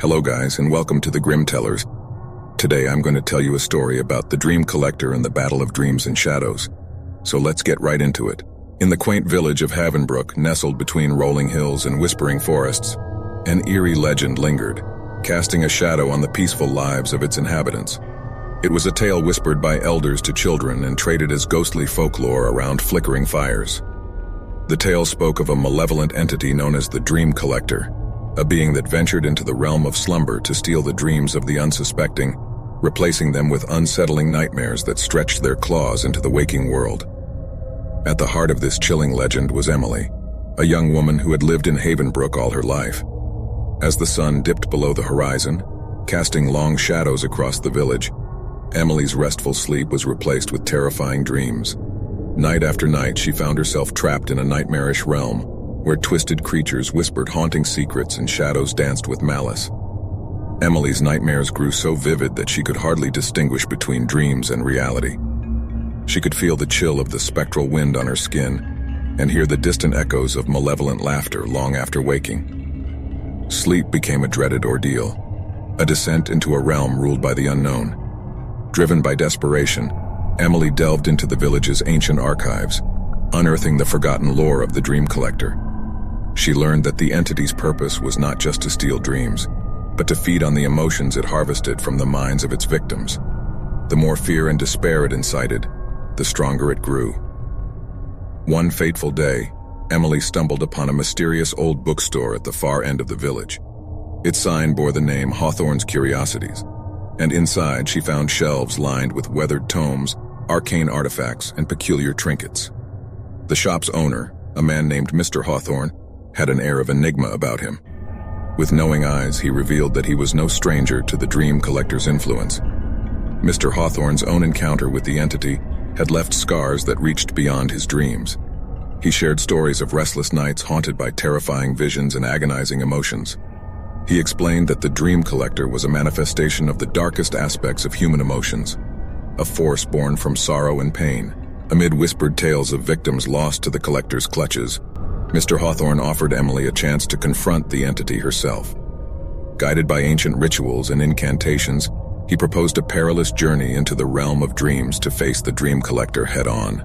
Hello guys, and welcome to the Grim Tellers. Today I'm going to tell you a story about the Dream Collector and the Battle of Dreams and Shadows. So let's get right into it. In the quaint village of Havenbrook, nestled between rolling hills and whispering forests, an eerie legend lingered, casting a shadow on the peaceful lives of its inhabitants. It was a tale whispered by elders to children and traded as ghostly folklore around flickering fires. The tale spoke of a malevolent entity known as the Dream Collector, a being that ventured into the realm of slumber to steal the dreams of the unsuspecting, replacing them with unsettling nightmares that stretched their claws into the waking world. At the heart of this chilling legend was Emily, a young woman who had lived in Havenbrook all her life. As the sun dipped below the horizon, casting long shadows across the village, Emily's restful sleep was replaced with terrifying dreams. Night after night, she found herself trapped in a nightmarish realm, where twisted creatures whispered haunting secrets and shadows danced with malice. Emily's nightmares grew so vivid that she could hardly distinguish between dreams and reality. She could feel the chill of the spectral wind on her skin and hear the distant echoes of malevolent laughter long after waking. Sleep became a dreaded ordeal, a descent into a realm ruled by the unknown. Driven by desperation, Emily delved into the village's ancient archives, unearthing the forgotten lore of the Dream Collector. She learned that the entity's purpose was not just to steal dreams, but to feed on the emotions it harvested from the minds of its victims. The more fear and despair it incited, the stronger it grew. One fateful day, Emily stumbled upon a mysterious old bookstore at the far end of the village. Its sign bore the name Hawthorne's Curiosities, and inside she found shelves lined with weathered tomes, arcane artifacts, and peculiar trinkets. The shop's owner, a man named Mr. Hawthorne, had an air of enigma about him. With knowing eyes, he revealed that he was no stranger to the Dream Collector's influence. Mr. Hawthorne's own encounter with the entity had left scars that reached beyond his dreams. He shared stories of restless nights haunted by terrifying visions and agonizing emotions. He explained that the Dream Collector was a manifestation of the darkest aspects of human emotions, a force born from sorrow and pain. Amid whispered tales of victims lost to the Collector's clutches, Mr. Hawthorne offered Emily a chance to confront the entity herself. Guided by ancient rituals and incantations, he proposed a perilous journey into the realm of dreams to face the Dream Collector head-on.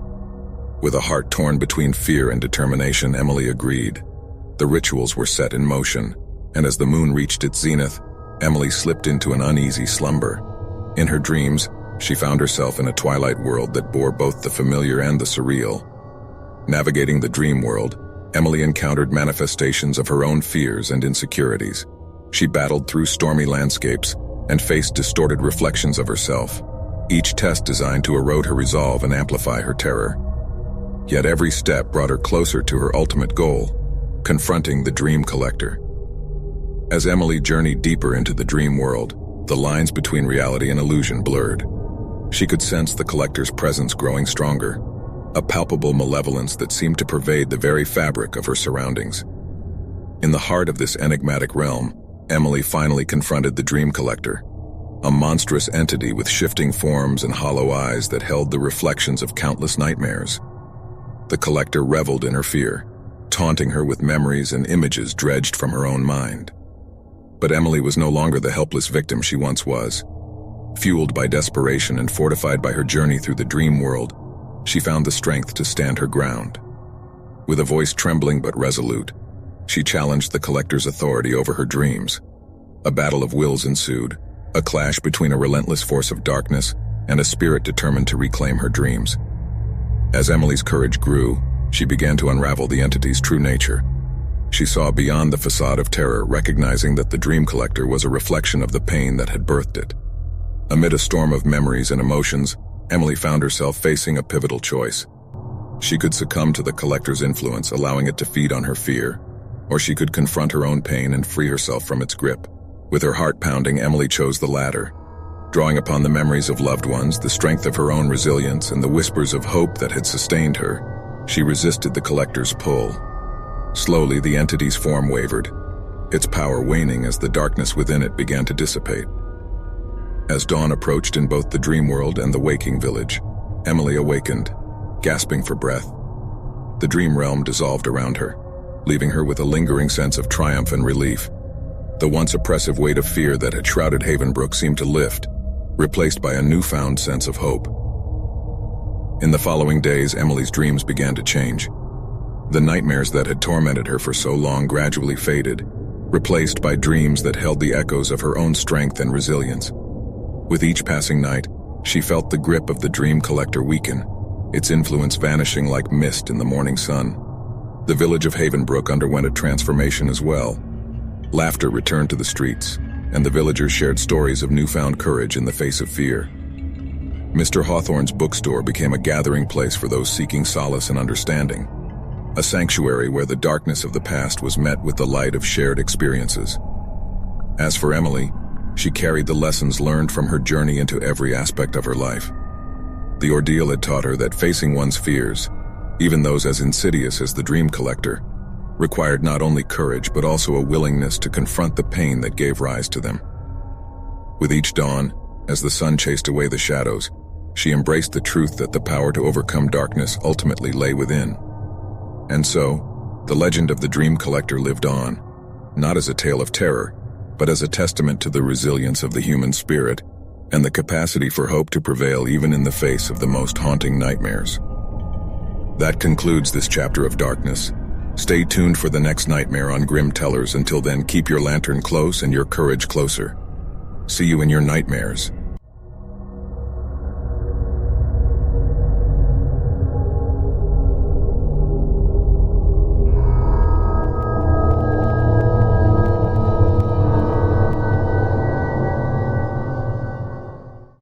With a heart torn between fear and determination, Emily agreed. The rituals were set in motion, and as the moon reached its zenith, Emily slipped into an uneasy slumber. In her dreams, she found herself in a twilight world that bore both the familiar and the surreal. Navigating the dream world, Emily encountered manifestations of her own fears and insecurities. She battled through stormy landscapes and faced distorted reflections of herself, each test designed to erode her resolve and amplify her terror. Yet every step brought her closer to her ultimate goal, confronting the Dream Collector. As Emily journeyed deeper into the dream world, the lines between reality and illusion blurred. She could sense the Collector's presence growing stronger, a palpable malevolence that seemed to pervade the very fabric of her surroundings. In the heart of this enigmatic realm, Emily finally confronted the Dream Collector, a monstrous entity with shifting forms and hollow eyes that held the reflections of countless nightmares. The Collector reveled in her fear, taunting her with memories and images dredged from her own mind. But Emily was no longer the helpless victim she once was. Fueled by desperation and fortified by her journey through the dream world, she found the strength to stand her ground. With a voice trembling but resolute, she challenged the Collector's authority over her dreams. A battle of wills ensued, a clash between a relentless force of darkness and a spirit determined to reclaim her dreams. As Emily's courage grew, she began to unravel the entity's true nature. She saw beyond the facade of terror, recognizing that the Dream Collector was a reflection of the pain that had birthed it. Amid a storm of memories and emotions, Emily found herself facing a pivotal choice. She could succumb to the Collector's influence, allowing it to feed on her fear, or she could confront her own pain and free herself from its grip. With her heart pounding, Emily chose the latter. Drawing upon the memories of loved ones, the strength of her own resilience, and the whispers of hope that had sustained her, she resisted the Collector's pull. Slowly, the entity's form wavered, its power waning as the darkness within it began to dissipate. As dawn approached in both the dream world and the waking village, Emily awakened, gasping for breath. The dream realm dissolved around her, leaving her with a lingering sense of triumph and relief. The once oppressive weight of fear that had shrouded Havenbrook seemed to lift, replaced by a newfound sense of hope. In the following days, Emily's dreams began to change. The nightmares that had tormented her for so long gradually faded, replaced by dreams that held the echoes of her own strength and resilience. With each passing night, she felt the grip of the dream collector weaken, its influence vanishing like mist in the morning sun. The village of Havenbrook underwent a transformation as well. Laughter returned to the streets, and the villagers shared stories of newfound courage in the face of fear. Mr. Hawthorne's bookstore became a gathering place for those seeking solace and understanding, a sanctuary where the darkness of the past was met with the light of shared experiences. As for Emily, she carried the lessons learned from her journey into every aspect of her life. The ordeal had taught her that facing one's fears, even those as insidious as the dream collector, required not only courage but also a willingness to confront the pain that gave rise to them. With each dawn, as the sun chased away the shadows, she embraced the truth that the power to overcome darkness ultimately lay within. And so, the legend of the dream collector lived on, not as a tale of terror, but as a testament to the resilience of the human spirit and the capacity for hope to prevail even in the face of the most haunting nightmares. That concludes this chapter of darkness. Stay tuned for the next nightmare on Grim Tellers. Until then, keep your lantern close and your courage closer. See you in your nightmares.